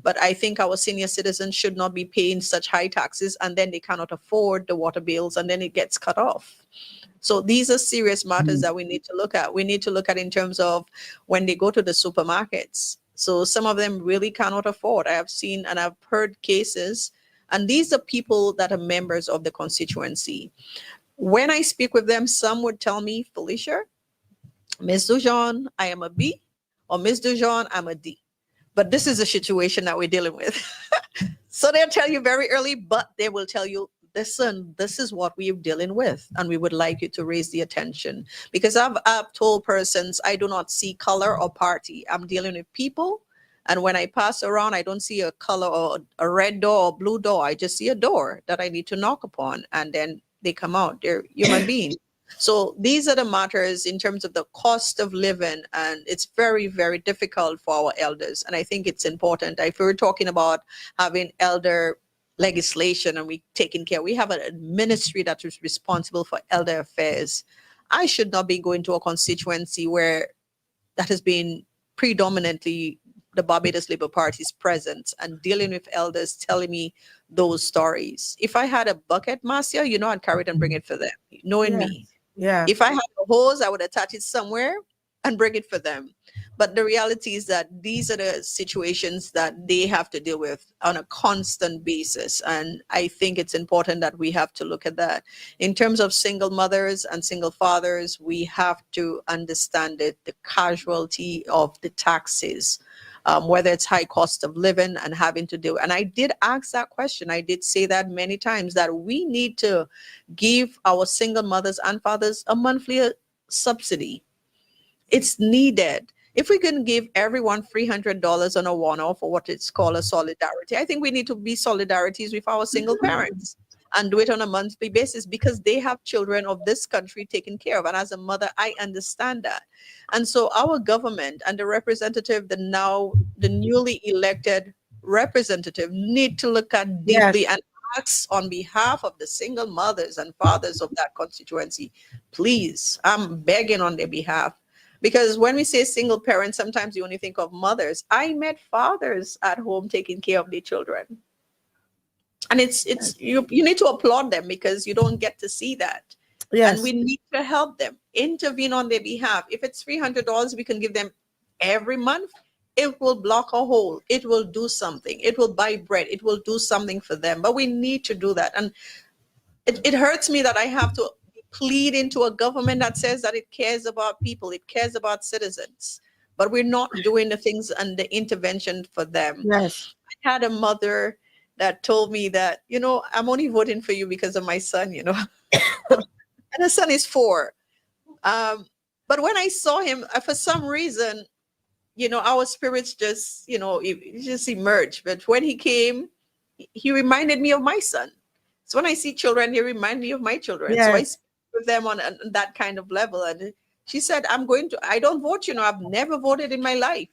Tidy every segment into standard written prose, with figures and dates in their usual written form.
But I think our senior citizens should not be paying such high taxes, and then they cannot afford the water bills, and then it gets cut off. So these are serious matters that we need to look at. We need to look at in terms of when they go to the supermarkets. So some of them really cannot afford. I have seen and I've heard cases, and these are people that are members of the constituency. When I speak with them, some would tell me, Felicia, Ms. Dujon, I am a B, or Ms. Dujon, I'm a D. But this is a situation that we're dealing with. So they'll tell you very early, but they will tell you, listen, this is what we're dealing with, and we would like you to raise the attention. Because I've told persons I do not see color or party. I'm dealing with people. And when I pass around, I don't see a color or a red door or blue door. I just see a door that I need to knock upon, and then they come out. They're human beings. So these are the matters in terms of the cost of living, and it's very, very difficult for our elders. And I think it's important. If we're talking about having elder legislation and we taking care, we have a ministry that is responsible for elder affairs. I should not be going to a constituency where that has been predominantly the Barbados Labour Party's presence and dealing with elders telling me those stories. If I had a bucket, Marcia, you know, I'd carry it and bring it for them, knowing me. Yeah. If I had a hose, I would attach it somewhere and bring it for them. But the reality is that these are the situations that they have to deal with on a constant basis. And I think it's important that we have to look at that. In terms of single mothers and single fathers, we have to understand it, the casualty of the taxes, whether it's high cost of living and having to do. And I did ask that question. I did say that many times, that we need to give our single mothers and fathers a monthly subsidy. It's needed. If we can give everyone $300 on a one-off, or what it's called a solidarity, I think we need to be solidarities with our single parents and do it on a monthly basis, because they have children of this country taken care of. And as a mother, I understand that. And so our government and the representative, the newly elected representative, need to look at deeply and ask on behalf of the single mothers and fathers of that constituency, please, I'm begging on their behalf. Because when we say single parents, sometimes you only think of mothers. I met fathers at home taking care of their children. And you need to applaud them, because you don't get to see that. Yes. And we need to help them, intervene on their behalf. If it's $300 we can give them every month, it will block a hole. It will do something. It will buy bread. It will do something for them. But we need to do that. And it hurts me that I have to plead into a government that says that it cares about people, it cares about citizens, but we're not doing the things and the intervention for them. Yes. I had a mother that told me that, you know, I'm only voting for you because of my son, you know. And the son is 4. But when I saw him, for some reason, you know, our spirits just, you know, it just emerged. But when he came, he reminded me of my son. So when I see children, they remind me of my children. Yes. So I speak with them on that kind of level. And she said, I don't vote, you know, I've never voted in my life.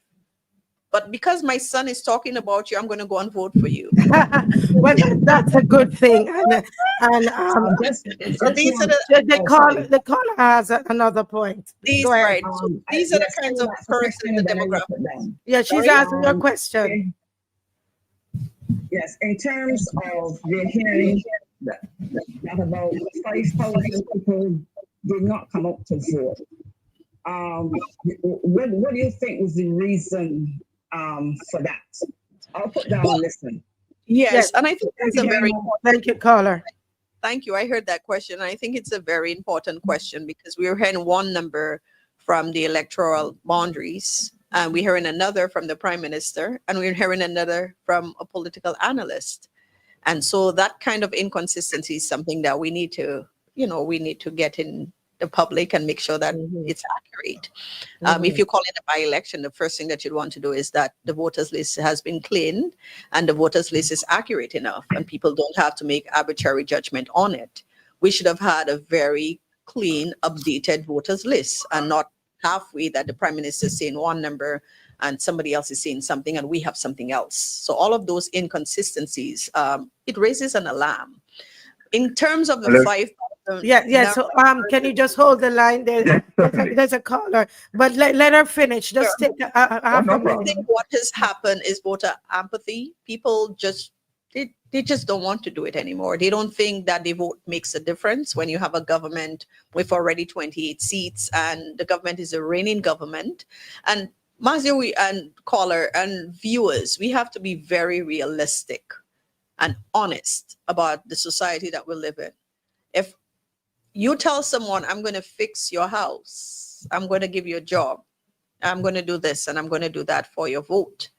But because my son is talking about you, I'm going to go and vote for you. Well, that's a good thing. And the caller has another point. These, go ahead. Right. So these are the kinds of persons, the demographics. Yeah, she's asking your question. Yes, in terms of the hearing that about 5,000 people did not come up to vote. What do you think was the reason for that? I'll put down a listen. Yes, and I think that's a very thank you, caller. Thank you. I heard that question. I think it's a very important question, because we're hearing one number from the electoral boundaries, and we're hearing another from the prime minister, and we're hearing another from a political analyst. And so that kind of inconsistency is something that we need to, you know, we need to get in the public and make sure that it's accurate. If you call it a by-election, the first thing that you'd want to do is that the voters list has been cleaned and the voters list is accurate enough, and people don't have to make arbitrary judgment on it. We should have had a very clean, updated voters list, and not halfway that the prime minister is saying one number and somebody else is saying something and we have something else. So all of those inconsistencies, it raises an alarm. In terms of the 5,000 Yeah. So can you just hold the line there? Yes, certainly. There's a caller, but let her finish. Just take a half no a problem. I minute. think what has happened is voter apathy. People just they just don't want to do it anymore. They don't think that the vote makes a difference when you have a government with already 28 seats and the government is a reigning government. And Marcia, and caller and viewers, we have to be very realistic and honest about the society that we live in. If you tell someone, I'm going to fix your house, I'm going to give you a job, I'm going to do this and I'm going to do that for your vote.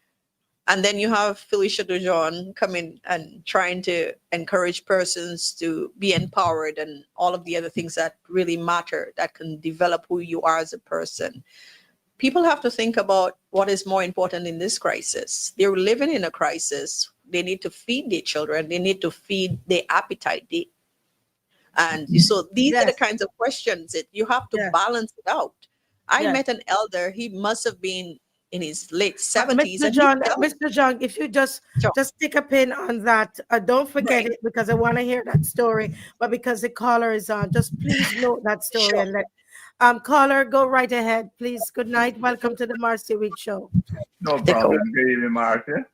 And then you have Felicia Dujon coming and trying to encourage persons to be empowered and all of the other things that really matter that can develop who you are as a person. People have to think about what is more important in this crisis. They're living in a crisis. They need to feed their children. They need to feed their appetite. And so these are the Yes. kinds of questions that you have to Yeah. balance it out. I Yeah. met an elder. He must have been in his late 70s. Mr. And John, he tells Mr. John, if you just Sure. stick a pin on that, don't forget Right. it because I want to hear that story. But because the caller is on, just please note that story Sure. and let caller go right ahead, please. Good night. Welcome to the Marcia Week Show. No Take problem. over. Good evening, Marcia.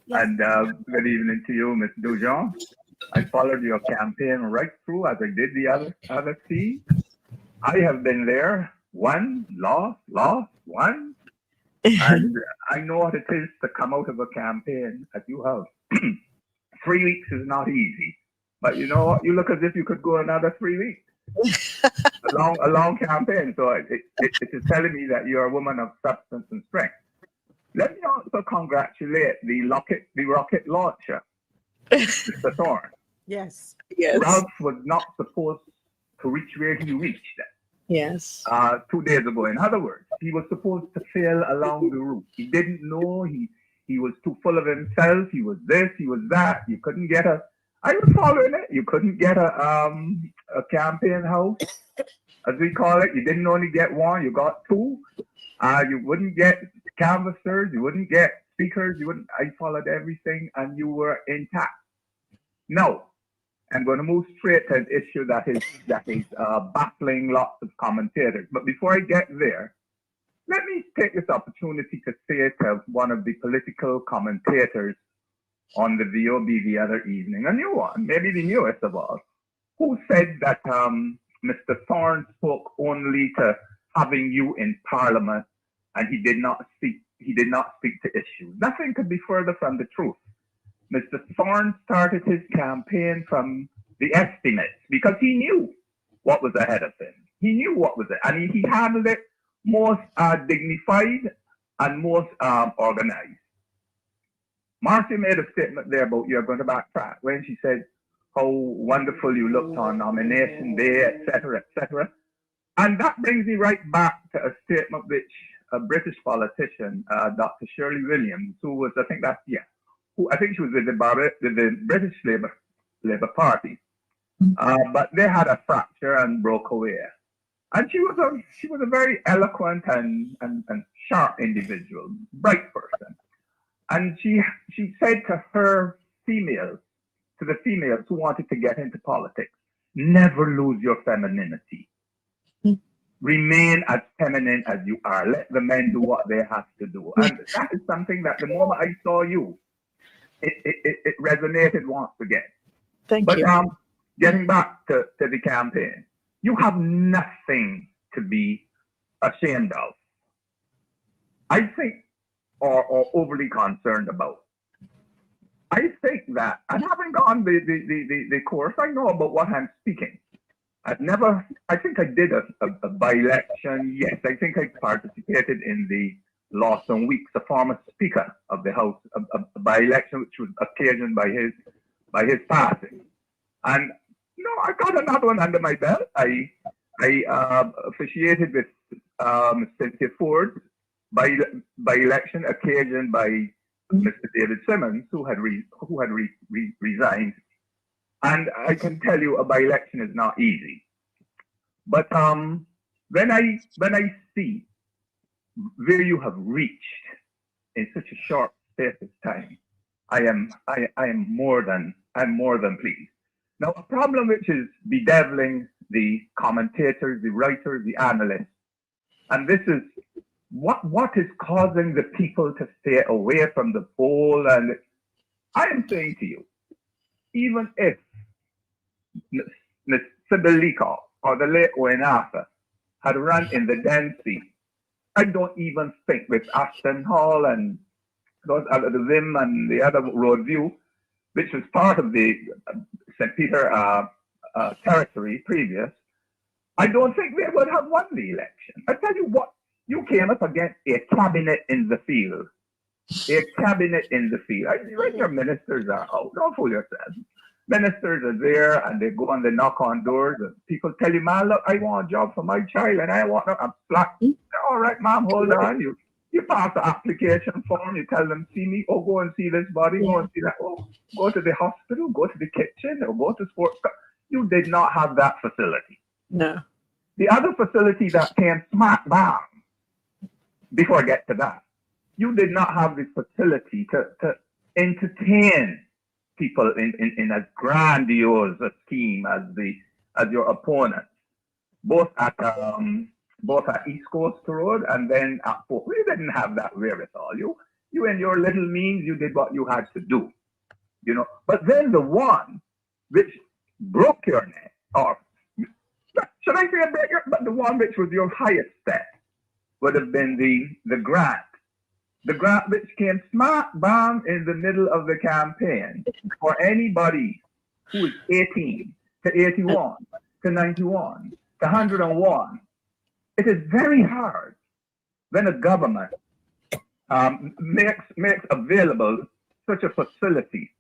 Yes. And good evening to you, Ms. Dujon. I followed your campaign right through as I did the other team. I have been there, won, lost, won. And I know what it is to come out of a campaign as you have. 3 weeks is not easy. But you know what? You look as if you could go another 3 weeks. a long campaign. So it is telling me that you're a woman of substance and strength. Let me also congratulate the rocket launcher, Mr. Thorne. Yes. Yes. Ralph was not supposed to reach where he reached Yes. 2 days ago. In other words, he was supposed to fail along the route. He didn't know. He was too full of himself. He was this. He was that. You couldn't get I was following it. You couldn't get a campaign house, as we call it. You didn't only get one. You got two. You wouldn't get canvassers. You wouldn't get speakers. I followed everything, and you were intact. No. I'm going to move straight to an issue that is baffling lots of commentators. But before I get there, let me take this opportunity to say to one of the political commentators on the VOB the other evening, a new one, maybe the newest of all, who said that Mr. Thorne spoke only to having you in Parliament, and he did not speak to issues. Nothing could be further from the truth. Mr. Thorne started his campaign from the estimates because he knew what was ahead of him. He knew what was it, and he handled it most dignified and most organized. Marcia made a statement there about you're going to backtrack when she said how wonderful you looked on nomination day, etc., etc. And that brings me right back to a statement which a British politician, Dr. Shirley Williams, who was, I think she was with the British Labour Party, but they had a fracture and broke away. And she was a very eloquent and sharp individual, bright person. And she said to the females who wanted to get into politics, never lose your femininity. Remain as feminine as you are. Let the men do what they have to do. And that is something that the moment I saw you, it resonated once again. Thank you. But getting back to the campaign, you have nothing to be ashamed of, I think, or overly concerned about. I think that, and having gone the course, I know about what I'm speaking. I think I did a by-election. Yes, I think I participated in the Lawson Weeks, a former Speaker of the House, a by-election which was occasioned by his passing. And I got another one under my belt. I officiated with Cynthia Ford by-election occasioned by Mr. David Simmons, who had resigned. And I can tell you, a by-election is not easy. But when I see where you have reached in such a short space of time, I am more than pleased. Now, a problem which is bedeviling the commentators, the writers, the analysts. And this is what is causing the people to stay away from the poll. And I am saying to you, even if Ms. Sibyl or the late Owen Arthur had run in the den seat, I don't even think with Ashton Hall and those other, the Vim and the other road view, which was part of the St. Peter territory previous, I don't think they would have won the election. I tell you what, you came up against a cabinet in the field. A cabinet in the field. When your ministers are out, don't fool yourself. Ministers are there and they go and they knock on doors and people tell you, man, look, I want a job for my child and I want a flat. All right, ma'am, hold on. You pass the application form, you tell them, see me, oh, go and see this body, go and see that. Oh, go to the hospital, go to the kitchen, or go to sports. You did not have that facility. No. The other facility that came smack bang, before I get to that, you did not have the facility to entertain people in as grandiose a scheme as your opponents, both at East Coast Road and then at Port. We didn't have that wherewithal. You and your little means, you did what you had to do, you know. But then the one which broke your neck, or should I say break your, but the one which was your highest step would have been the grant. The grant which came smack bang in the middle of the campaign for anybody who is 18 to 81 to 91 to 101. It is very hard when a government makes available such a facility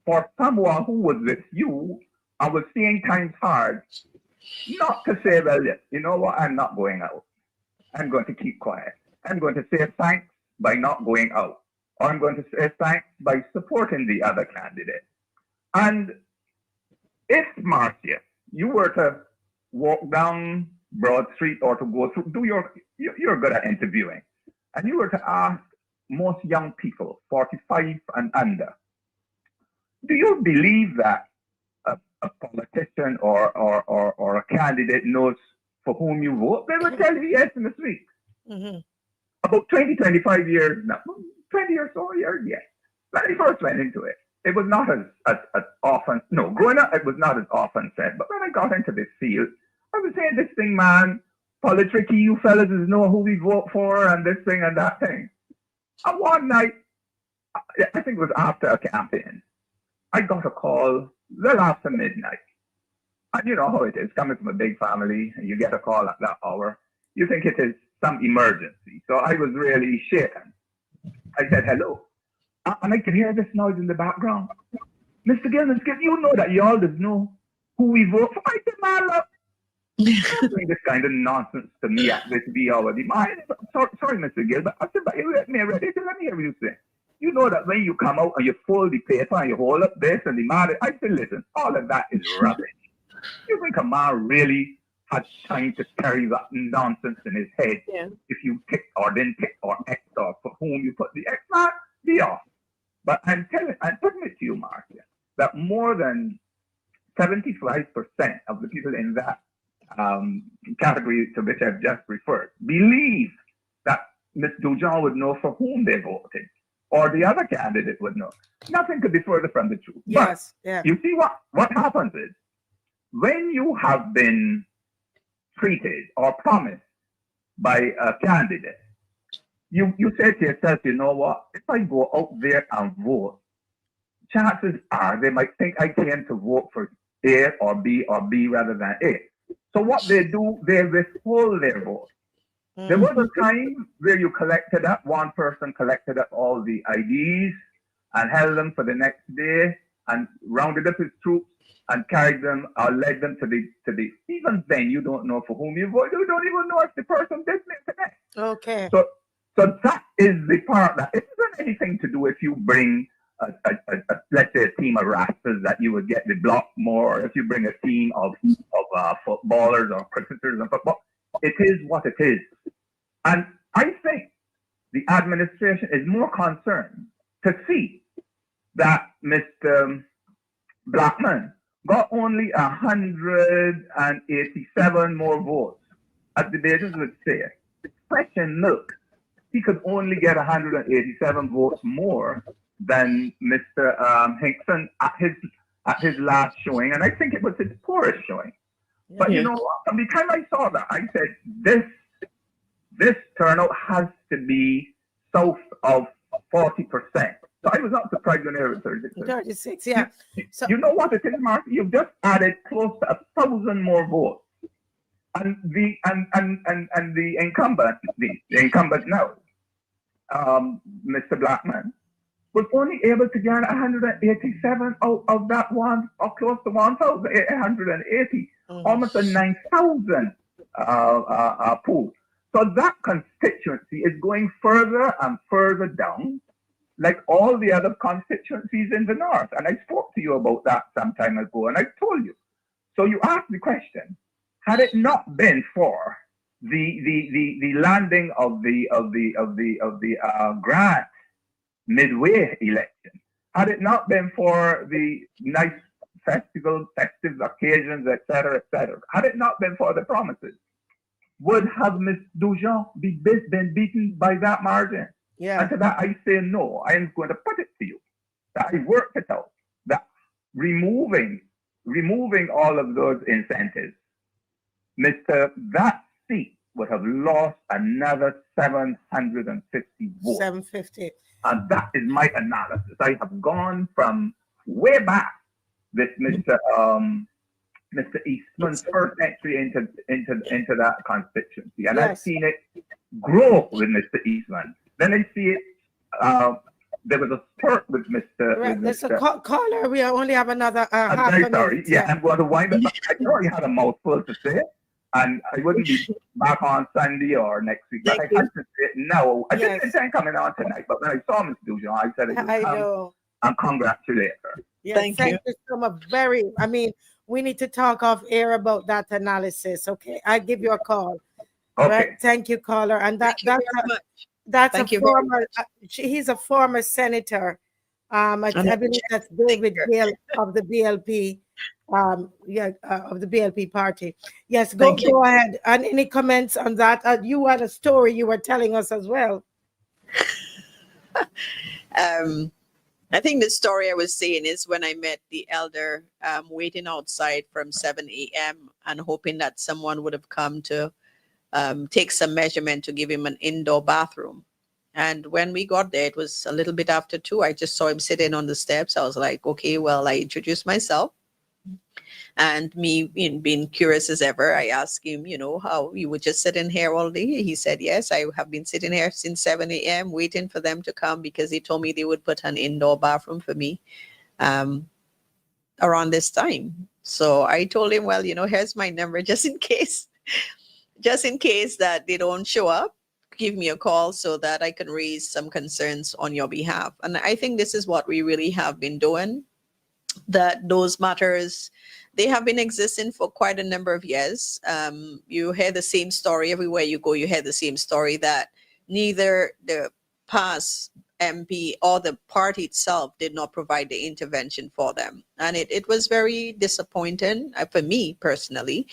for someone who was with you and was seeing times hard, not to say, well, you know what, I'm not going out. I'm going to keep quiet. I'm going to say thanks by not going out. Or I'm going to say thanks by supporting the other candidate. And if, Marcia, you were to walk down Broad Street or to go through, you're good at interviewing, and you were to ask most young people, 45 and under, do you believe that a politician or a candidate knows for whom you vote? They would tell you yes in a week. Mm-hmm. About 20, 25 years now, 20 or so years, yes. When I first went into it, it was not as often, no, growing up, it was not as often said, but when I got into this field, I was saying this thing, man, politics, you fellas is know who we vote for and this thing and that thing. And one night, I think it was after a campaign, I got a call well after midnight. And you know how it is, coming from a big family, and you get a call at that hour, you think it is some emergency. So I was really shaken. I said, hello. And I could hear this noise in the background. Mr. Gilman, you know that you all just know who we vote for. I said, man, look, you're doing this kind of nonsense to me at this hour. Sorry, Mr. Gilbert. I said, but you let me ready. Let me hear what you say. You know that when you come out and you fold the paper and you hold up this and the man, I said, listen, all of that is rubbish. You think a man really had time to carry that nonsense in his head? Yeah. If you tick or didn't tick or X or for whom you put the X, man, be off. But I'm putting it to you, Marcia, that more than 75% of the people in that category to which I've just referred believe that Ms. Dujon would know for whom they voted, or the other candidate would know. Nothing could be further from the truth. Yes. But Yeah. you see what happens is, when you have been treated or promised by a candidate, you say to yourself, you know what, if I go out there and vote, chances are they might think I came to vote for A or B rather than A. So what they do, they withhold their vote. Mm-hmm. There was a time where you collected up, one person collected up all the IDs and held them for the next day and rounded up his troops and carried them or led them to the, even then you don't know for whom you vote. You don't even know if the person did it today. Okay. So that is the part that it isn't anything to do if you bring let's say a team of rascals that you would get the block more, or if you bring a team of footballers or cricketers and football. It is what it is. And I think the administration is more concerned to see that Mr. Blackman got only 187 more votes. As the debaters would say, fresh and milk. He could only get 187 votes more than Mr. Hinkson at his last showing, and I think it was his poorest showing. But you know what? From the time I saw that, I said this turnout has to be south of 40%. So I was not surprised when they were 36. 36, yeah. So You know what it is, Mark? You've just added close to 1,000 more votes, and the incumbent now, Mr. Blackman, was only able to get 187 out of that one, or close to 1,880, almost a 9,000 pool. So that constituency is going further and further down, like all the other constituencies in the north. And I spoke to you about that some time ago, and I told you. So you asked the question: had it not been for the landing of the grant midway election, had it not been for the nice festive occasions, etc., had it not been for the promises, would have Miss Dujon been beaten by that margin? yeah, And to that I say no. I am going to put it to you that I worked it out, that removing all of those incentives, that seat would have lost another 750 votes. 750. And that is my analysis. I have gone from way back with Mr. Eastman's first entry into that constituency, and I've seen it grow with Mr. Eastman. Then I see it. There was a spurt with Mr. Right, with there's Mr. a caller. We only have another I'm half very a sorry. minute. Yeah, I'm going to wind up. I already had a mouthful to say, and I wouldn't be back on Sunday or next week. But I had to say it now. I didn't intend coming on tonight, but when I saw Ms. Dujon, I said I would come know. and congratulate her. Yes, Thank thank you so much. I mean, we need to talk off air about that analysis. Okay, I'll give you a call. Okay. Right? Thank you, caller. And Thank you very much. that's Thank a you very former. He's a former senator. I believe that's David Gale of the BLP. Of the BLP party. Yes, go ahead. And any comments on that? You had a story you were telling us as well. I think the story I was saying is when I met the elder waiting outside from 7 a.m. and hoping that someone would have come to take some measurement to give him an indoor bathroom. And when we got there, it was a little bit after 2. I just saw him sitting on the steps. I was like, okay, well, I introduced myself. And me being curious as ever, I asked him, how you were just sitting here all day. He said, yes, I have been sitting here since 7 a.m. waiting for them to come because they told me they would put an indoor bathroom for me around this time. So I told him, well, here's my number just in case that they don't show up. Give me a call so that I can raise some concerns on your behalf. And I think this is what we really have been doing, that those matters, they have been existing for quite a number of years. You hear the same story everywhere you go. You hear the same story that neither the past MP or the party itself did not provide the intervention for them. And it was very disappointing for me personally,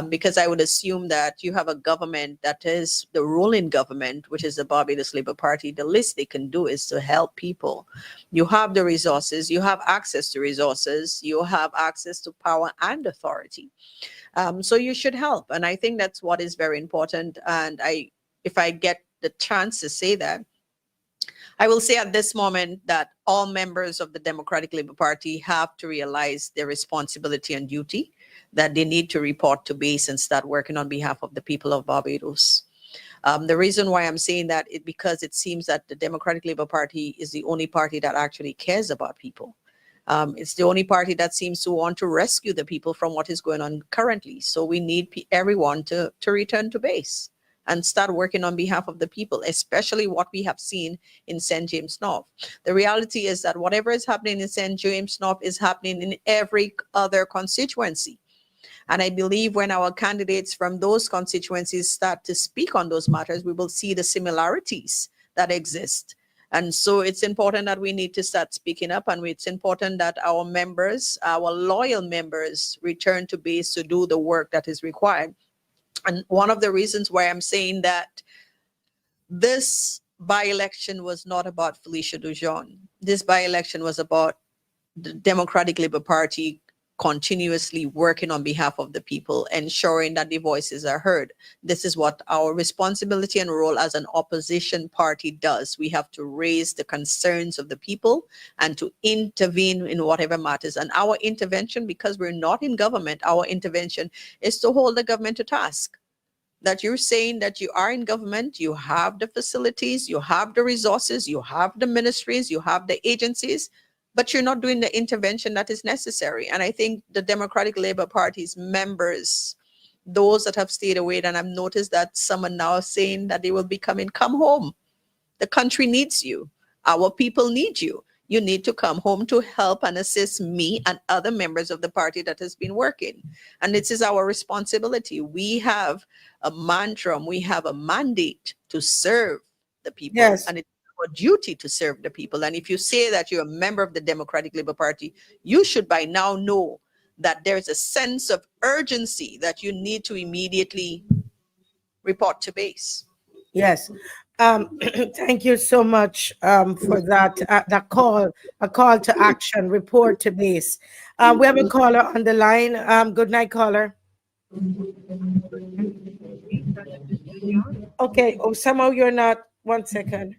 because I would assume that you have a government that is the ruling government, which is the Barbados Labour Party. The least they can do is to help people. You have the resources, you have access to resources, you have access to power and authority. So you should help. And I think that's what is very important. And if I get the chance to say that, I will say at this moment that all members of the Democratic Labour Party have to realize their responsibility and duty, that they need to report to base and start working on behalf of the people of Barbados. The reason why I'm saying that is because it seems that the Democratic Labour Party is the only party that actually cares about people. It's the only party that seems to want to rescue the people from what is going on currently. So we need everyone to return to base and start working on behalf of the people, especially what we have seen in St. James North. The reality is that whatever is happening in St. James North is happening in every other constituency. And I believe when our candidates from those constituencies start to speak on those matters, we will see the similarities that exist And so it's important that we need to start speaking up, and it's important that our members, our loyal members, return to base to do the work that is required. And one of the reasons why I'm saying that this by-election was not about Felicia Dujon. This by-election was about the Democratic Labour Party continuously working on behalf of the people, ensuring that the voices are heard. This is what our responsibility and role as an opposition party does. We have to raise the concerns of the people and to intervene in whatever matters. And our intervention, because we're not in government, our intervention is to hold the government to task. That you're saying that you are in government, you have the facilities, you have the resources, you have the ministries, you have the agencies, but you're not doing the intervention that is necessary. And I think the Democratic Labour Party's members, those that have stayed away, and I've noticed that some are now saying that they will be coming, come home. The country needs you. Our people need you. You need to come home to help and assist me and other members of the party that has been working. And this is our responsibility. We have a mantra, we have a mandate to serve the people. Yes. And it's our duty to serve the people. And if you say that you're a member of the Democratic Labour Party, you should by now know that there's a sense of urgency that you need to immediately report to base. Yes. Thank you so much for that call, a call to action, report to base. We have a caller on the line. Good night, caller. Okay. Oh, somehow you're not. 1 second.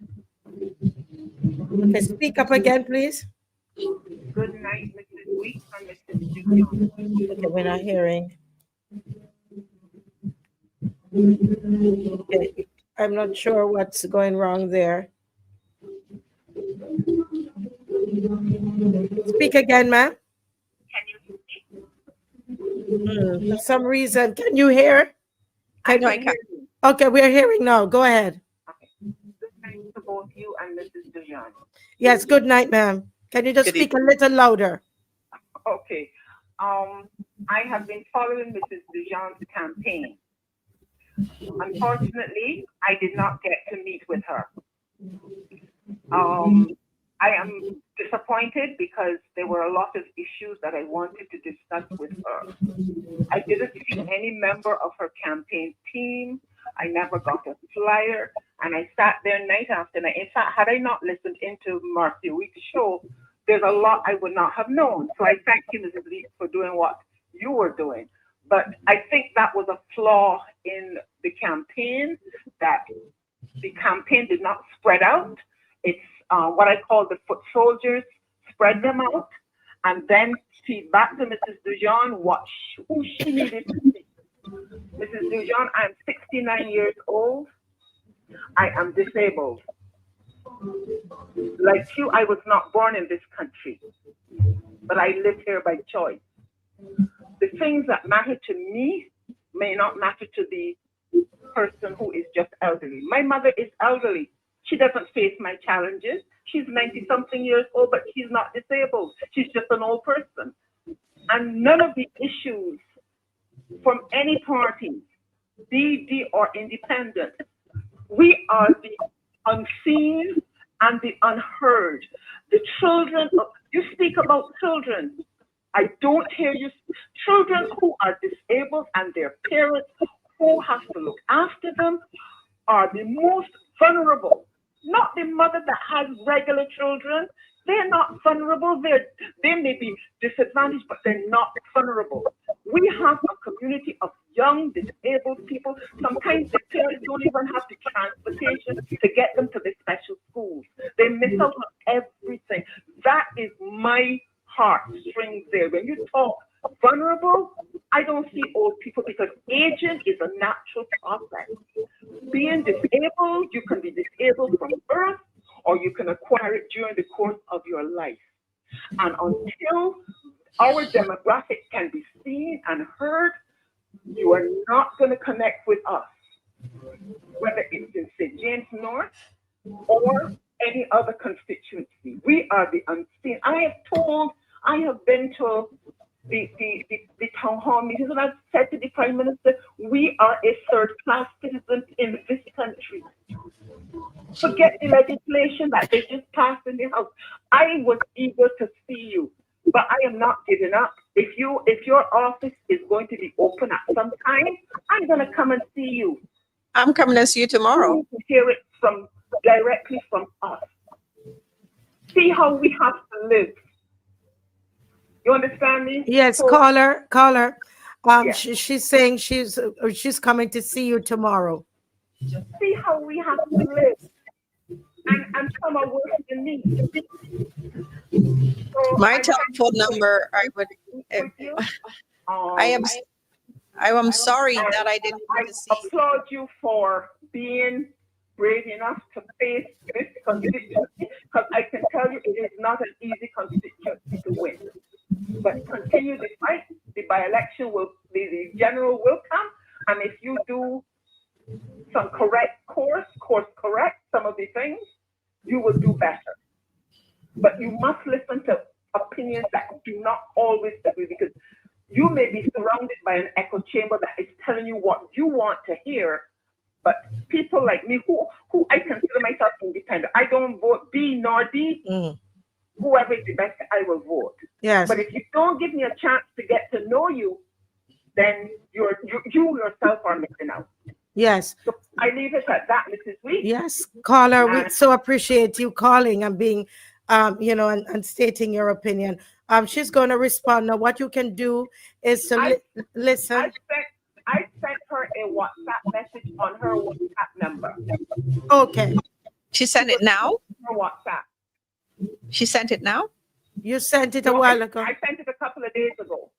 Okay, speak up again, please. Good night, Mrs. Weeks and Mrs. Dujon. Okay, we're not hearing. Okay. I'm not sure what's going wrong there. Speak again, ma'am. Can you speak? For some reason, can you hear? I can hear you. Okay, we're hearing now. Go ahead. Okay. Good night to both you and Mrs. Dujon. Yes, good night, ma'am. Can you just Good speak a little louder? Okay. I have been following Mrs. Dujon's campaign. Unfortunately, I did not get to meet with her. I am disappointed because there were a lot of issues that I wanted to discuss with her. I didn't see any member of her campaign team. I never got a flyer, and I sat there night after night. In fact, had I not listened into Marcia Week's show, there's a lot I would not have known. So I thank you, Mrs. Lee, for doing what you were doing. But I think that was a flaw in the campaign, that the campaign did not spread out. It's what I call the foot soldiers, spread them out, and then feed back to Mrs. Dujon who she needed to be. Mrs. Dujon, I'm 69 years old. I am disabled. Like you, I was not born in this country, but I live here by choice. The things that matter to me may not matter to the person who is just elderly. My mother is elderly. She doesn't face my challenges. She's 90-something years old, but she's not disabled. She's just an old person. And none of the issues from any party, DD or independent, we are the unseen and the unheard. The children, you speak about children. I don't hear you. Children who are disabled and their parents who have to look after them are the most vulnerable. Not the mother that has regular children. They're not vulnerable. They may be disadvantaged, but they're not vulnerable. We have a community of young disabled people. Sometimes the parents don't even have the transportation to get them to the special schools. They miss out on everything. That is my heartstrings there. When you talk vulnerable, I don't see old people, because aging is a natural process. Being disabled, you can be disabled from birth, or you can acquire it during the course of your life. And until our demographic can be seen and heard, you are not going to connect with us, whether it's in St. James North or any other constituency. We are the unseen. I have been to the town hall meetings, and I've said to the Prime Minister, we are a third-class citizen in this country. Forget the legislation that they just passed in the House. I was eager to see you, but I am not giving up. If your office is going to be open at some time, I'm going to come and see you. I'm coming to see you tomorrow. You need to hear it directly from us. See how we have to live. You understand me? Yes, So, caller. yes. She's saying she's coming to see you tomorrow. See how we have to live. And some are worse than me. So My telephone number, I am sorry that I didn't get I to see. applaud you for being brave enough to face this constituency, because I can tell you it is not an easy constituency to win. But continue the fight. The by-election the general will come, and if you do some course correct some of the things, you will do better. But you must listen to opinions that do not always agree, because you may be surrounded by an echo chamber that is telling you what you want to hear. But people like me, who I consider myself independent, I don't vote B nor D. Whoever is the best, I will vote. Yes. But if you don't give me a chance to get to know you, then you yourself are missing out. Yes. So I leave it at that, Mrs. Week. Yes, caller, we so appreciate you calling and being, and stating your opinion. She's going to respond now. What you can do is to listen. I sent her a WhatsApp message on her WhatsApp number. Okay. She sent it now? Her WhatsApp. She sent it now? You sent it a while ago. I sent it a couple of days ago.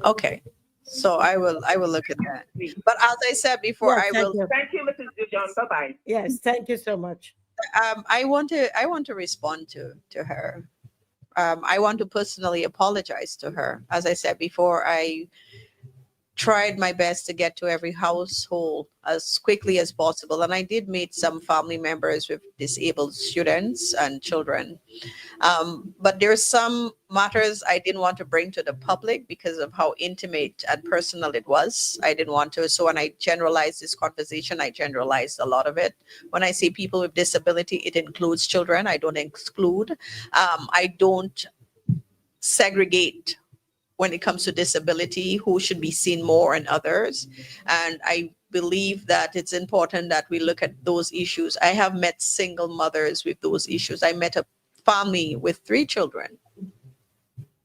Okay. So I will look at that. But as I said before, Yes, I will. Thank you, Mrs. Dujon. Bye-bye. Yes, thank you so much. I want to respond to her. I want to personally apologize to her. As I said before, I tried my best to get to every household as quickly as possible. And I did meet some family members with disabled students and children. But there are some matters I didn't want to bring to the public because of how intimate and personal it was. I didn't want to. So when I generalized this conversation, I generalized a lot of it. When I say people with disability, it includes children. I don't exclude. I don't segregate when it comes to disability, who should be seen more and others. And I believe that it's important that we look at those issues. I have met single mothers with those issues. I met a family with 3 children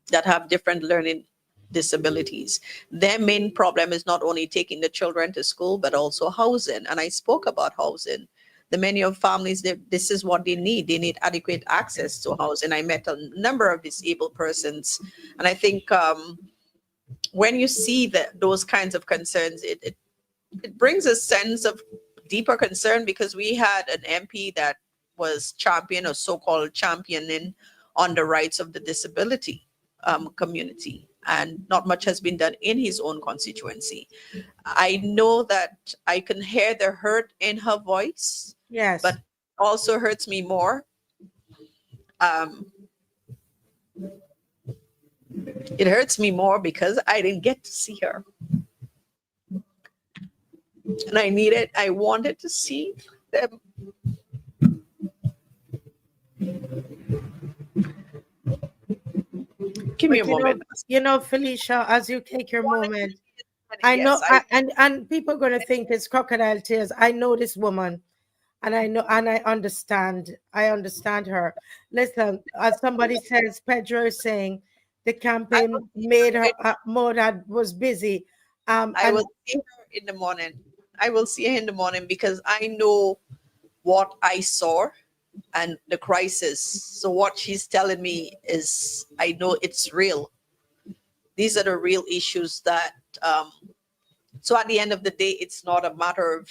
that have different learning disabilities. Their main problem is not only taking the children to school, but also housing. And I spoke about housing. The many of families, this is what they need. They need adequate access to housing. I met a number of disabled persons. And I think when you see those kinds of concerns, it brings a sense of deeper concern, because we had an MP that was champion or so-called championing on the rights of the disability community. And not much has been done in his own constituency. I know that I can hear the hurt in her voice. Yes. But also hurts me more. It hurts me more because I didn't get to see her. And I wanted to see them. Give me a moment. Felicia, as you take your moment, I know, and people are going to think it's crocodile tears. I know this woman, and I understand. I understand her. Listen, as somebody says, Pedro is saying, the campaign made her more that was busy. I will see her in the morning. I will see her in the morning because I know what I saw and the crisis. So what she's telling me is, I know it's real. These are the real issues that, so at the end of the day, it's not a matter of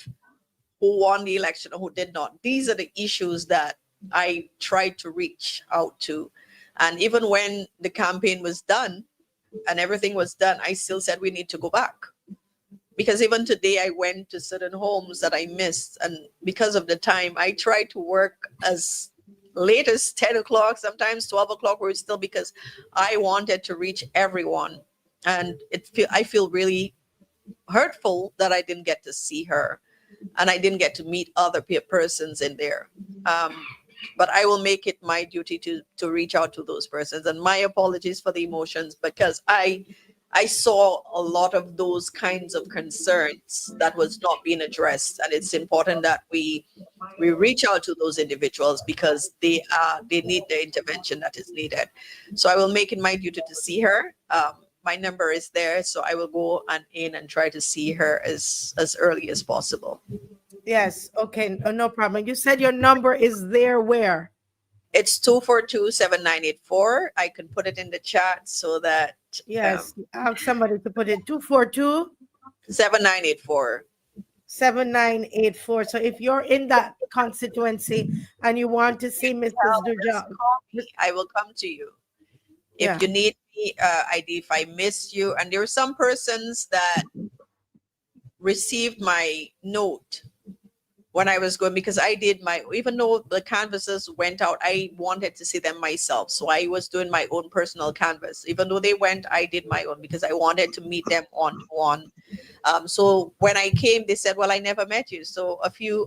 who won the election or who did not. These are the issues that I tried to reach out to. And even when the campaign was done and everything was done, I still said we need to go back. Because even today, I went to certain homes that I missed. And because of the time, I tried to work as late as 10 o'clock, sometimes 12 o'clock, or still, because I wanted to reach everyone And I feel really hurtful that I didn't get to see her, and I didn't get to meet other persons in there. But I will make it my duty to reach out to those persons. And my apologies for the emotions, because I saw a lot of those kinds of concerns that was not being addressed, and it's important that we reach out to those individuals, because they need the intervention that is needed. So I will make it my duty to see her. My number is there, so I will go in and try to see her as early as possible. Yes. Okay. No problem. You said your number is there where? It's 242-7984. I can put it in the chat so that Yes. Ask somebody to put it 242 7984. 7984. So if you're in that constituency and you want to see Mrs. Dujon, Call me. I will come to you. yeah. If you need me, if I missed you, and there are some persons that received my note when I was going, because I did even though the canvases went out, I wanted to see them myself. So I was doing my own personal canvas. Even though they went, I did my own, because I wanted to meet them on. So when I came, they said, well, I never met you. So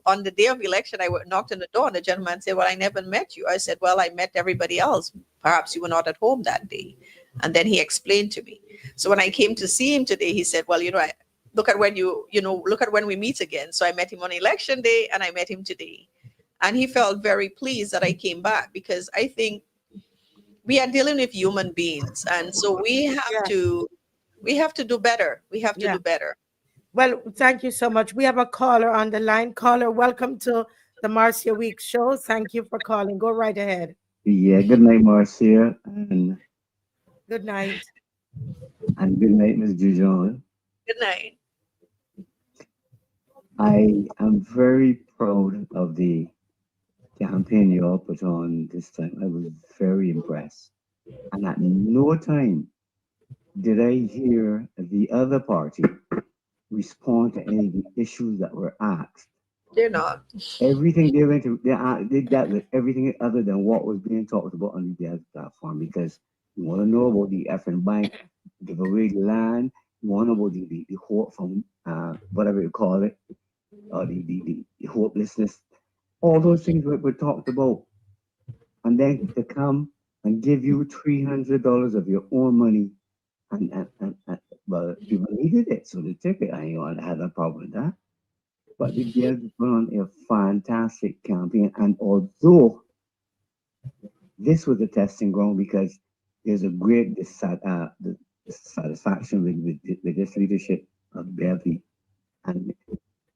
on the day of election, I knocked on the door, and the gentleman said, well, I never met you. I said, well, I met everybody else. Perhaps you were not at home that day. And then he explained to me. So when I came to see him today, he said, well, look at when we meet again. So I met him on election day, and I met him today. And he felt very pleased that I came back, because I think we are dealing with human beings. And so we have to do better. We have to do better. Well, thank you so much. We have a caller on the line. Caller, welcome to the Marcia Week show. Thank you for calling. Go right ahead. Yeah, good night, Marcia. And good night. And good night, Ms. Dujon. Good night. I am very proud of the campaign you all put on this time. I was very impressed. And at no time did I hear the other party respond to any of the issues that were asked. They're not. Everything they went to, they dealt with everything other than what was being talked about on the other platform, because you want to know about the effing bank, give away the land, you want to know about the hope from whatever you call it, or the hopelessness. All those things were talked about. And then to come and give you $300 of your own money, and well, people needed it, so they took it. I had a problem with that. But the girls put on a fantastic campaign, and although this was a testing ground, because there's a great dissatisfaction with this leadership of BLP, and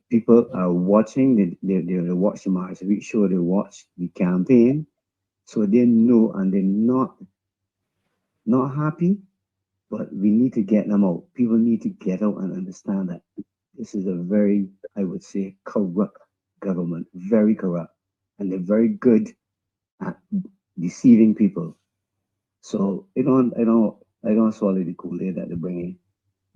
people are watching. They watch the Marcia Week show. They watch the campaign, so they know, and they're not happy. But we need to get them out. People need to get out and understand that this is a very, I would say, corrupt government, very corrupt, and they're very good at deceiving people. So I don't swallow the Kool-Aid that they're bringing,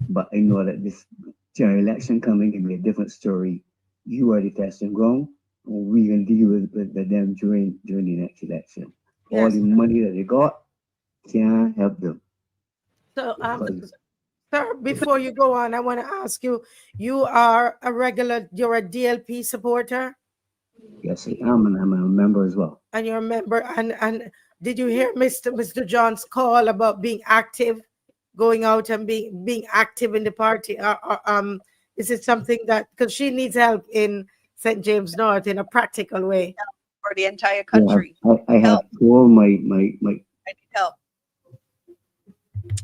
but I know that this general election coming can be a different story. You are the testing ground, and we can deal with them during the next election. Yes. All the money that they got can't help them. So, sir, before you go on, I want to ask you, you're a DLP supporter? Yes, I am, and I'm a member as well. And you're a member, and did you hear Mr. John's call about being active, going out and being active in the party? Is it something that, because she needs help in St. James North in a practical way? For the entire country. Yeah, I have told my I need help.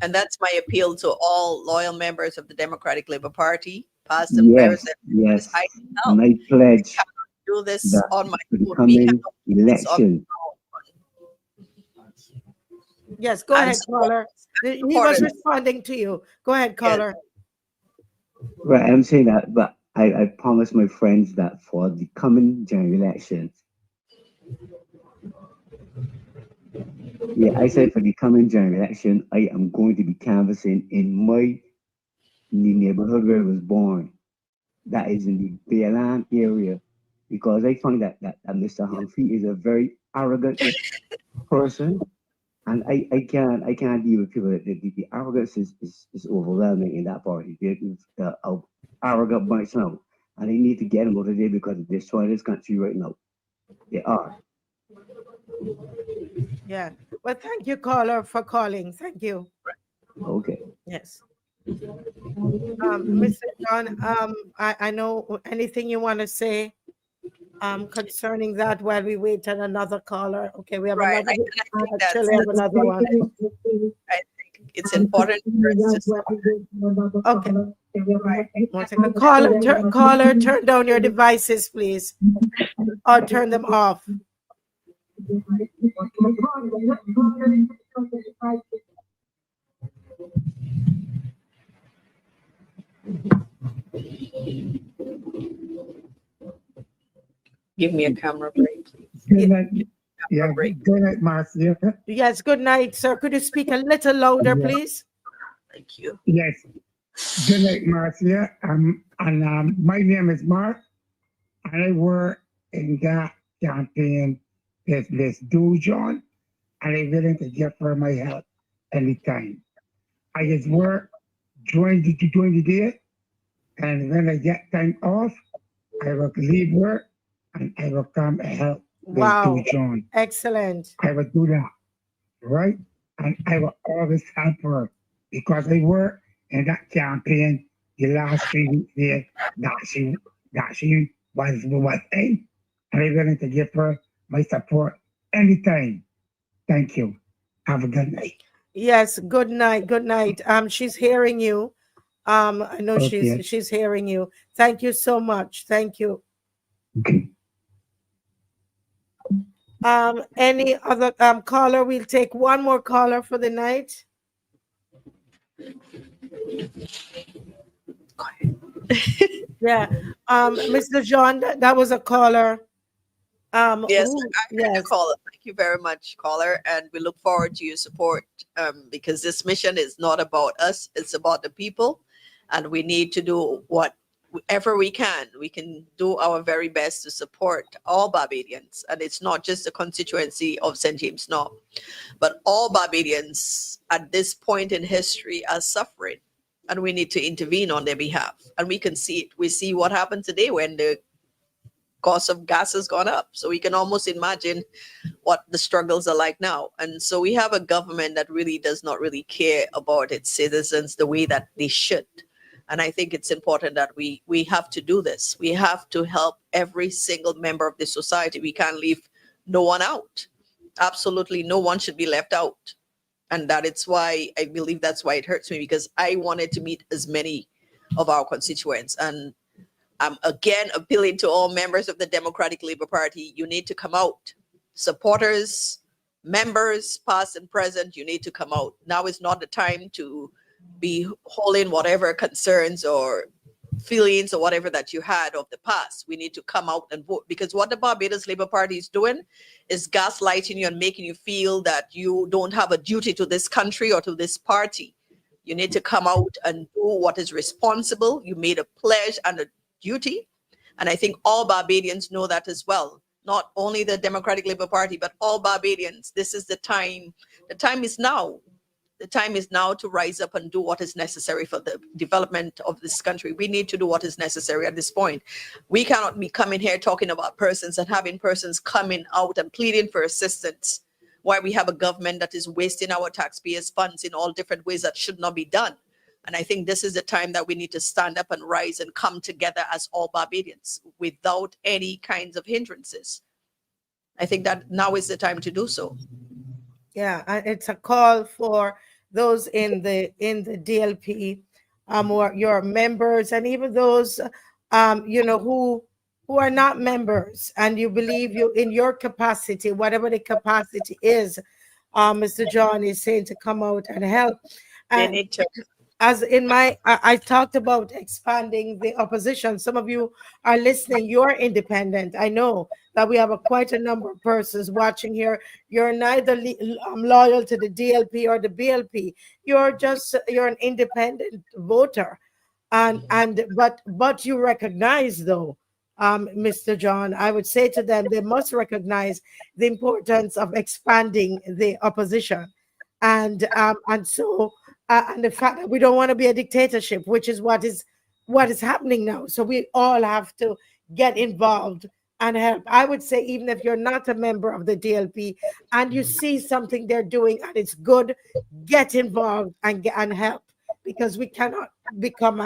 And that's my appeal to all loyal members of the Democratic Labor Party, past and present. Yes, and I pledge do this on my own. Election. Yes, go ahead, caller. He was responding to you. Go ahead, caller. Yes. Right, I'm saying that, but I promised my friends that for the coming general elections, I said for the coming general election, I am going to be canvassing in the neighborhood where I was born. That is in the Bayland area, because I find that Mr. Humphrey is a very arrogant person, And I can't deal with people. The arrogance is overwhelming in that party. They're arrogant bunch now, and they need to get them out of there because they're destroying this country right now. They are. Yeah. Well, thank you, caller, for calling. Thank you. Okay. Yes. Mr. John, I know anything you want to say concerning that while we wait on another caller. Okay, we have Right. another. I think that's, Actually, we have another one. I think it's important for us to Okay. One second. Caller, turn down your devices, please, or turn them off. give me a camera break, please. Good night. Yeah, good night, Marcia. Yes, good night, sir. Could you speak a little louder, Yeah. please? Thank you. Yes. Good night, Marcia. My name is Mark, and I work in that campaign with Miss Dujon, and I'm willing to give her my help anytime. I just work during the day, and when I get time off, I will leave work and I will come and help Wow. Miss Dujon. Excellent. I will do that, right? And I will always help her because I work in that campaign the last 3 weeks there that she was in, and I'm willing to give her my support anytime. Thank you. Have a good night. Yes, good night. Good night. She's hearing you. I know Okay. she's hearing you. Thank you so much. Thank you. Okay. Any other caller? We'll take one more caller for the night. Yeah. Mr. John, that was a caller. Yes, who- I heard the yes. caller. Thank you very much, caller, and we look forward to your support because this mission is not about us; it's about the people, and we need to do whatever we can. We can do our very best to support all Barbadians, and it's not just the constituency of St. James North, but all Barbadians at this point in history are suffering, and we need to intervene on their behalf. And we can see it. We see what happened today when the cost of gas has gone up. So we can almost imagine what the struggles are like now. And so we have a government that really does not really care about its citizens the way that they should. And I think it's important that we have to do this. We have to help every single member of the society. We can't leave no one out. Absolutely no one should be left out. And that it's why I believe that's why it hurts me, because I wanted to meet as many of our constituents. And I'm again appealing to all members of the Democratic Labour Party. You need to come out. Supporters, members, past and present, you need to come out. Now is not the time to be holding whatever concerns or feelings or whatever that you had of the past. We need to come out and vote, because what the Barbados Labour Party is doing is gaslighting you and making you feel that you don't have a duty to this country or to this party. You need to come out and do what is responsible. You made a pledge and a duty. And I think all Barbadians know that as well. Not only the Democratic Labour Party, but all Barbadians. This is the time. The time is now. The time is now to rise up and do what is necessary for the development of this country. We need to do what is necessary at this point. We cannot be coming here talking about persons and having persons coming out and pleading for assistance, while we have a government that is wasting our taxpayers' funds in all different ways that should not be done. And I think this is the time that we need to stand up and rise and come together as all Barbadians without any kinds of hindrances. I think that now is the time to do so. Yeah, it's a call for those in the DLP, or your members, and even those, who are not members, and you believe you in your capacity, whatever the capacity is. Mr. John is saying to come out and help. They And need to. as in I talked about expanding the opposition. Some of you are listening. You're independent. I know that we have quite a number of persons watching here. You're neither loyal to the DLP or the BLP. You're an independent voter, but you recognize, though, Mr. John, I would say to them, they must recognize the importance of expanding the opposition. and so and the fact that we don't want to be a dictatorship, which is what is happening now. So we all have to get involved and help. I would say, even if you're not a member of the DLP and you see something they're doing and it's good, get involved and help, because we cannot become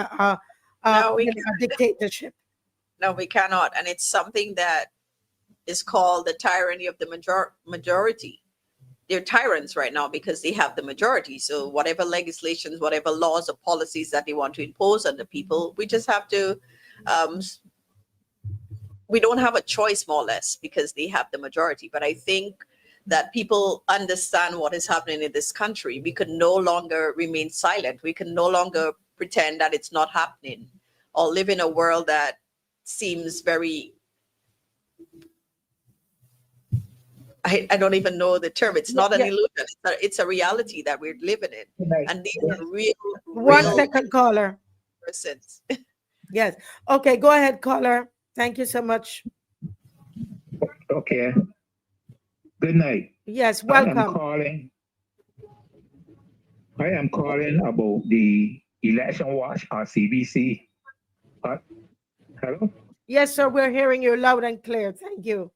No, we a dictatorship. No, we cannot. And it's something that is called the tyranny of the majority. They're tyrants right now because they have the majority. So whatever legislations, whatever laws or policies that they want to impose on the people, we just have to, we don't have a choice, more or less, because they have the majority. But I think that people understand what is happening in this country. We can no longer remain silent. We can no longer pretend that it's not happening or live in a world that seems very, I don't even know the term. It's not an illusion. It's a reality that we're living in. And these are real. 1 second, caller. Persons. Yes. Okay, go ahead, caller. Thank you so much. Okay. Good night. Yes, welcome. I am calling about the election watch on CBC. Hello? Yes, sir, we're hearing you loud and clear. Thank you.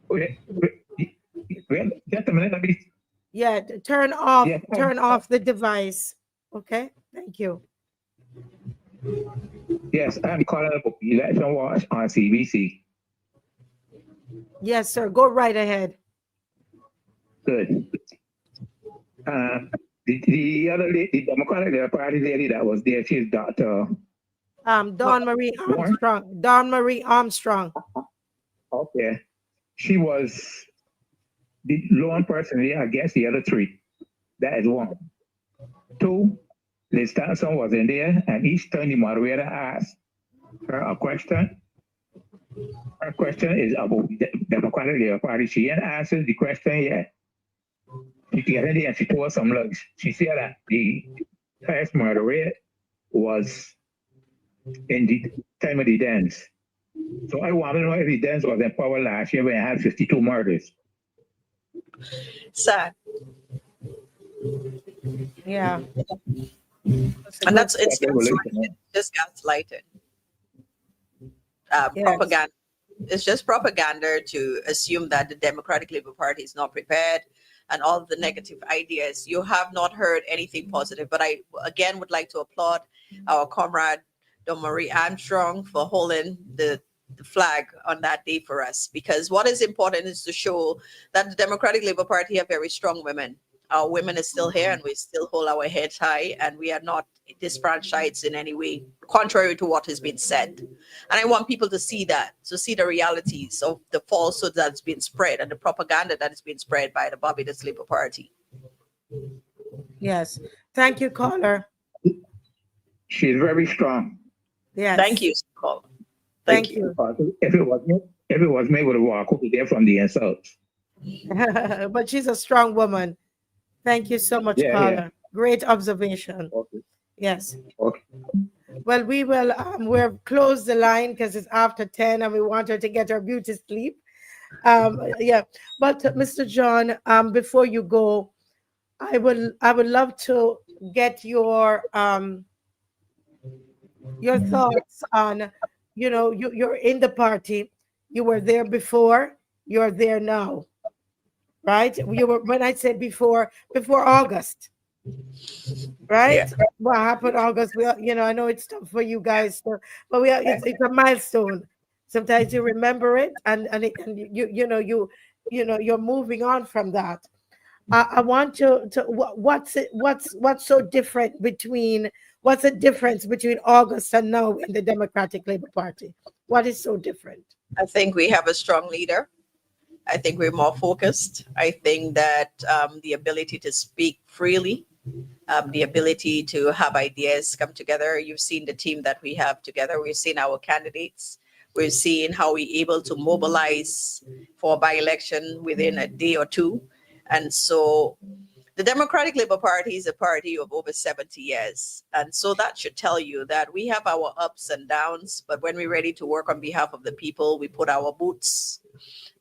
Wait, just a minute. Yeah, turn off the device. Okay, thank you. Yes, I'm calling about election watch on CBC. Yes, sir, go right ahead. Good. The other lady, the Democratic Party lady that was there, she's Dr. Dawn Marie Armstrong. Dawn Marie Armstrong. Okay. She was the lone person there against the other three. That is one. Two, Liz Thompson was in there, and each time the moderator asked her a question, her question is about the Democratic Labour Party. She didn't answer the question yet. She got in there and she told some lies. She said that the first murder rate was in the time of the dance. So I want to know if the dance was in power last year when it had 52 murders. Sad. Yeah. And it's just gaslighting. Propaganda. It's just propaganda to assume that the Democratic Labour Party is not prepared and all the negative ideas. You have not heard anything positive. But I, again, would like to applaud our comrade, Dawn Marie Armstrong, for holding the flag on that day for us. Because what is important is to show that the Democratic Labour Party have very strong women. Our women is still here and we still hold our heads high and we are not disfranchised in any way, contrary to what has been said. And I want people to see that, to see the realities of the falsehood that's been spread and the propaganda that has been spread by the Barbados Labour Party. Yes. Thank you, caller. She's very strong. Yes. Thank you, caller. Thank you. If it was me, would have walked over there from the insults. But she's a strong woman. Thank you so much, caller. Yeah. Great observation. Okay. Yes. Okay. Well, we will we'll close the line because it's after 10 and we want her to get her beauty sleep. Yeah. But Mr. John, before you go, I would love to get your thoughts on, you know, you're in the party. You were there before, you're there now. Right? You were, when I said before August, right? Yeah. What happened August? We, you know, I know it's tough for you guys, but it's a milestone. Sometimes you remember it, and you're moving on from that. I want to what's so different between what's the difference between August and now in the Democratic Labour Party? What is so different? I think we have a strong leader. I think we're more focused. I think that the ability to speak freely, the ability to have ideas come together. You've seen the team that we have together. We've seen our candidates. We've seen how we're able to mobilize for a by-election within a day or two. And so the Democratic Labour Party is a party of over 70 years. And so that should tell you that we have our ups and downs, but when we're ready to work on behalf of the people, we put our boots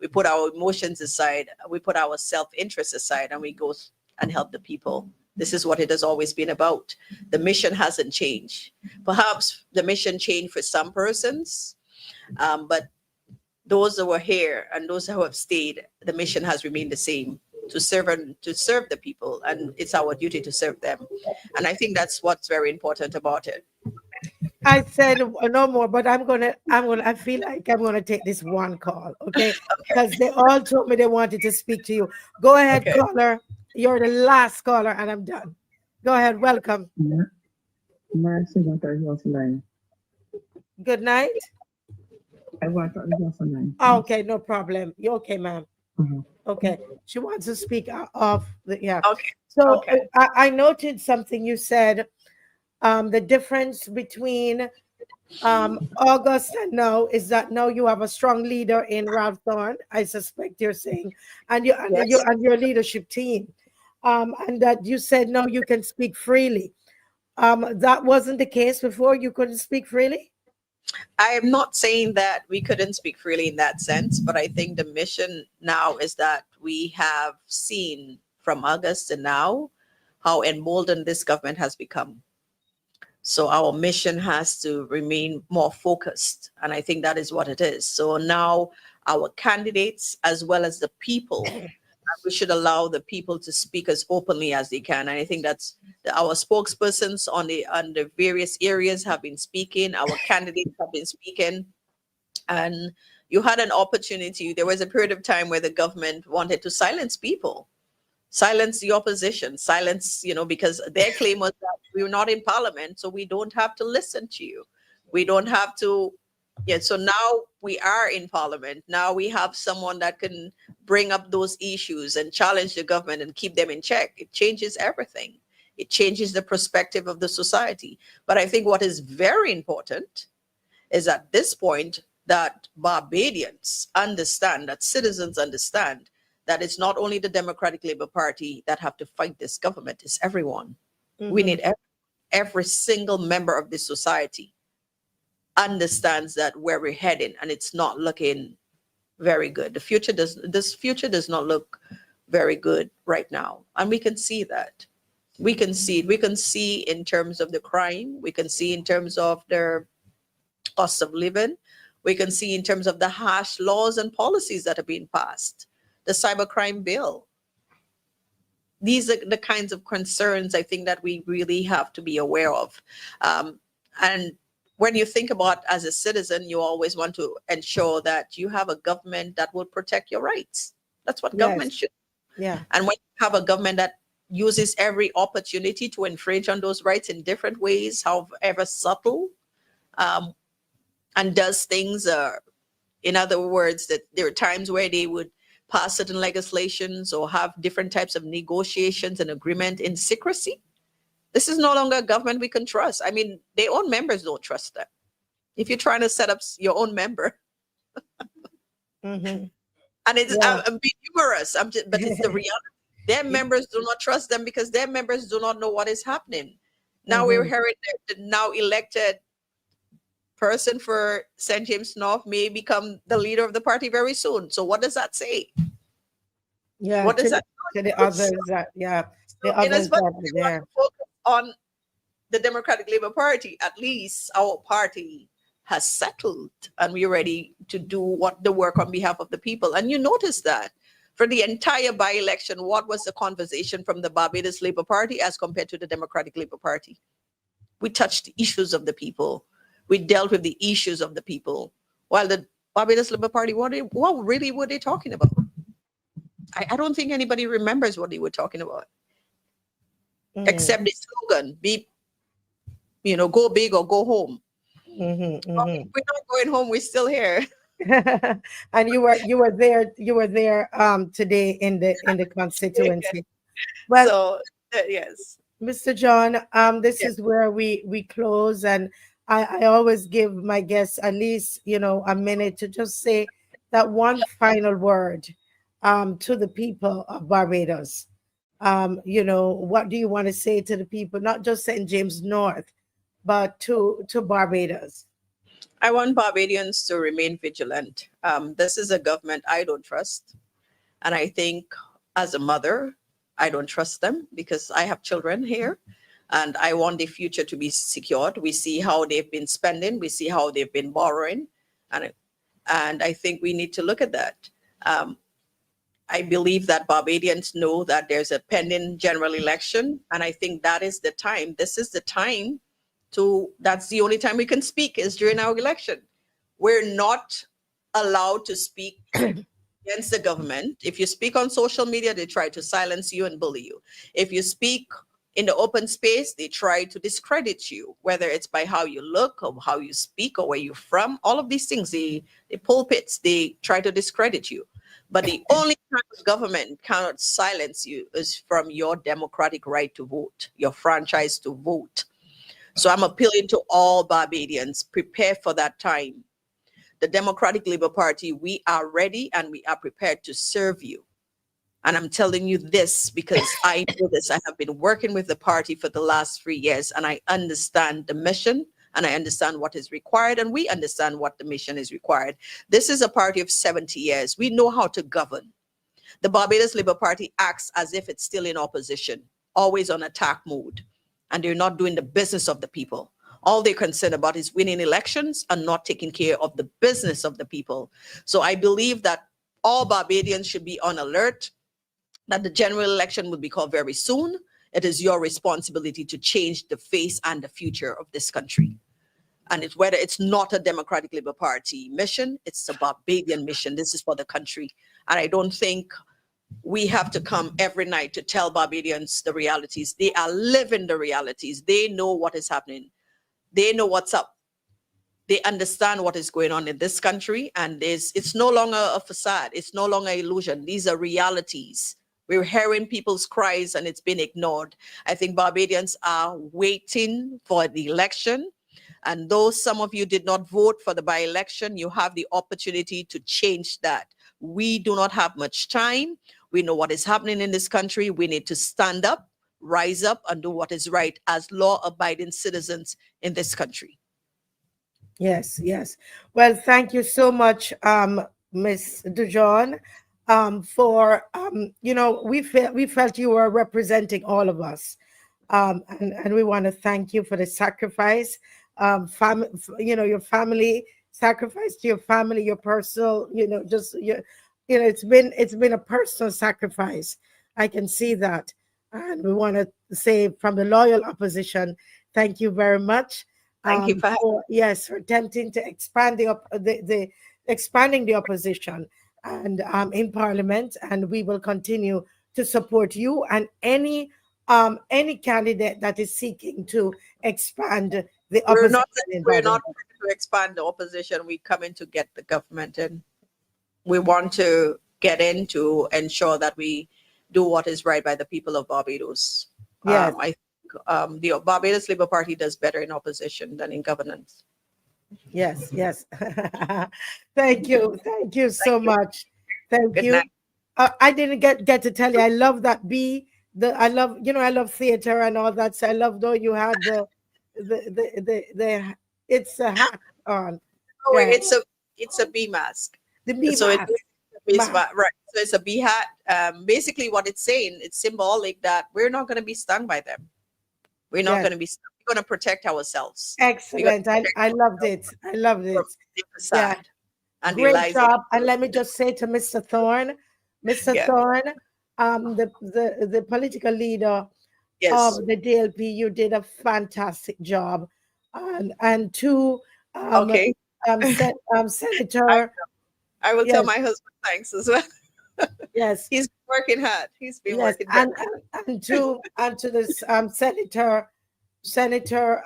We put our emotions aside, we put our self-interest aside, and we go and help the people. This is what it has always been about. The mission hasn't changed. Perhaps the mission changed for some persons, but those that were here and those who have stayed, the mission has remained the same, to serve the people, and it's our duty to serve them. And I think that's what's very important about it. I said no more, but I feel like I'm gonna take this one call, okay? Because they all told me they wanted to speak to you. Go ahead, Okay. caller. You're the last caller, and I'm done. Go ahead, welcome. Marcia, what are you offline? Good night. I want to be offline. Okay, no problem. You okay, ma'am? Mhm. Okay. She wants to speak off the Okay. So Okay. I noted something you said. The difference between August and now is that now you have a strong leader in Ralph Thorne, I suspect you're saying, and Yes. your leadership team, and that you said no, you can speak freely. That wasn't the case before. You couldn't speak freely. I am not saying that we couldn't speak freely in that sense, but I think the mission now is that we have seen from August to now how emboldened this government has become. So our mission has to remain more focused. And I think that is what it is. So now our candidates, as well as the people, we should allow the people to speak as openly as they can. And I think that's our spokespersons on the various areas have been speaking. Our candidates have been speaking. And you had an opportunity. There was a period of time where the government wanted to silence people, silence the opposition, silence, because their claim was that we were not in parliament, so we don't have to listen to you. We don't have to. Yeah, so now we are in parliament. Now we have someone that can bring up those issues and challenge the government and keep them in check. It changes everything. It changes the perspective of the society. But I think what is very important is at this point that Barbadians understand, that citizens understand that it's not only the Democratic Labour Party that have to fight this government, it's everyone. Mm-hmm. We need every single member of this society understands that where we're heading, and it's not looking very good. This future does not look very good right now. And we can see that. We can see it. We can see in terms of the crime. We can see in terms of their cost of living. We can see in terms of the harsh laws and policies that are being passed. The cybercrime bill. These are the kinds of concerns I think that we really have to be aware of. And when you think about as a citizen, you always want to ensure that you have a government that will protect your rights. That's what government should. Yeah. And when you have a government that uses every opportunity to infringe on those rights in different ways, however subtle, and does things, in other words, that there are times where they would pass certain legislations or have different types of negotiations and agreement in secrecy. This is no longer a government we can trust. I mean, their own members don't trust them. If you're trying to set up your own member, Mm-hmm. and it's I'm being humorous, but it's the reality. Their members do not trust them because their members do not know what is happening. Now we're hearing that the now elected person for St. James North may become the leader of the party very soon. So what does that say? Yeah. What does that to the others that the others that are there. Focus on the Democratic Labour Party. At least our party has settled and we're ready to do the work on behalf of the people. And you notice that for the entire by-election, what was the conversation from the Barbados Labour Party as compared to the Democratic Labour Party? We touched the issues of the people. We dealt with the issues of the people. While the Barbados Labour Party, what really were they talking about? I don't think anybody remembers what they were talking about. Except the slogan, go big or go home. Mm-hmm, Well, we're not going home, we're still here. And you were there today in the constituency. Well, so yes. Mr. John, this is where we close, and I always give my guests at least a minute to just say that one final word to the people of Barbados. What do you want to say to the people, not just St. James North, but to Barbados? I want Barbadians to remain vigilant. This is a government I don't trust. And I think as a mother, I don't trust them because I have children here and I want the future to be secured. We see how they've been spending, we see how they've been borrowing. And, and I think we need to look at that. I believe that Barbadians know that there's a pending general election. And I think that is the time. This is the time that's the only time we can speak is during our election. We're not allowed to speak against the government. If you speak on social media, they try to silence you and bully you. If you speak in the open space, they try to discredit you, whether it's by how you look or how you speak or where you're from. All of these things, the pulpits, they try to discredit you. But the only time the government cannot silence you is from your democratic right to vote, your franchise to vote. So I'm appealing to all Barbadians, prepare for that time. The Democratic Labour Party, we are ready and we are prepared to serve you. And I'm telling you this because I know this. I have been working with the party for the last 3 years and I understand the mission and I understand what is required and we understand what the mission is required. This is a party of 70 years. We know how to govern. The Barbados Labour Party acts as if it's still in opposition, always on attack mode. And they're not doing the business of the people. All they're concerned about is winning elections and not taking care of the business of the people. So I believe that all Barbadians should be on alert that the general election will be called very soon. It is your responsibility to change the face and the future of this country. And it's whether it's not a Democratic Labour Party mission, it's a Barbadian mission. This is for the country. And I don't think we have to come every night to tell Barbadians the realities. They are living the realities. They know what is happening. They know what's up. They understand what is going on in this country. And it's no longer a facade. It's no longer illusion. These are realities. We're hearing people's cries and it's been ignored. I think Barbadians are waiting for the election. And though some of you did not vote for the by-election, you have the opportunity to change that. We do not have much time. We know what is happening in this country. We need to stand up, rise up, and do what is right as law-abiding citizens in this country. Yes, yes. Well, thank you so much, Miss Dujon, for we felt you were representing all of us, and we want to thank you for the sacrifice, your family sacrifice to your family, your personal, it's been a personal sacrifice. I can see that. And we want to say from the loyal opposition, thank you very much. Thank you for attempting to expand expanding the opposition and in Parliament. And we will continue to support you and any candidate that is seeking to expand the opposition. We're not trying to expand the opposition. We come in to get the government in. We want to get in to ensure that we do what is right by the people of Barbados. Yes. I think the Barbados Labour Party does better in opposition than in governance. Yes, yes. Thank you so much. Thank you. I didn't get to tell you. I love that I love theater and all that. So I love though you had the it's a hat on. Oh, yeah. It's a bee mask. The bee mask. Right. So it's a bee hat. Basically what it's saying, it's symbolic that we're not going to be stung by them. We're not going to be stung. We're going to protect ourselves. Excellent. I loved it. I loved it. Yeah. And great job. And let me just say to Mr. Thorne, Thorne, the political leader of the DLP, you did a fantastic job. And to Senator. I will tell my husband thanks as well. Yes, he's working hard. He's been working hard. And to this Senator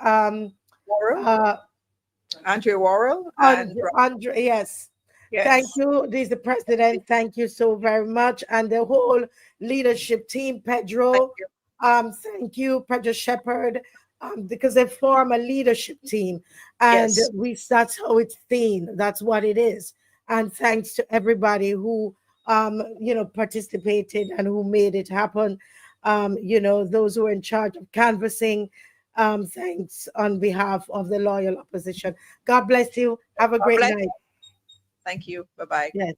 Andrew Worrell. Andrew, yes. Thank you. This is the president. Thank you so very much, and the whole leadership team. Pedro, thank you, Pedro Shepherd. Because they form a leadership team, and that's how it's seen. That's what it is. And thanks to everybody who participated and who made it happen. Those who are in charge of canvassing, thanks on behalf of the loyal opposition. God bless you. Have a God great bless night. you. Thank you. Bye-bye. Yes.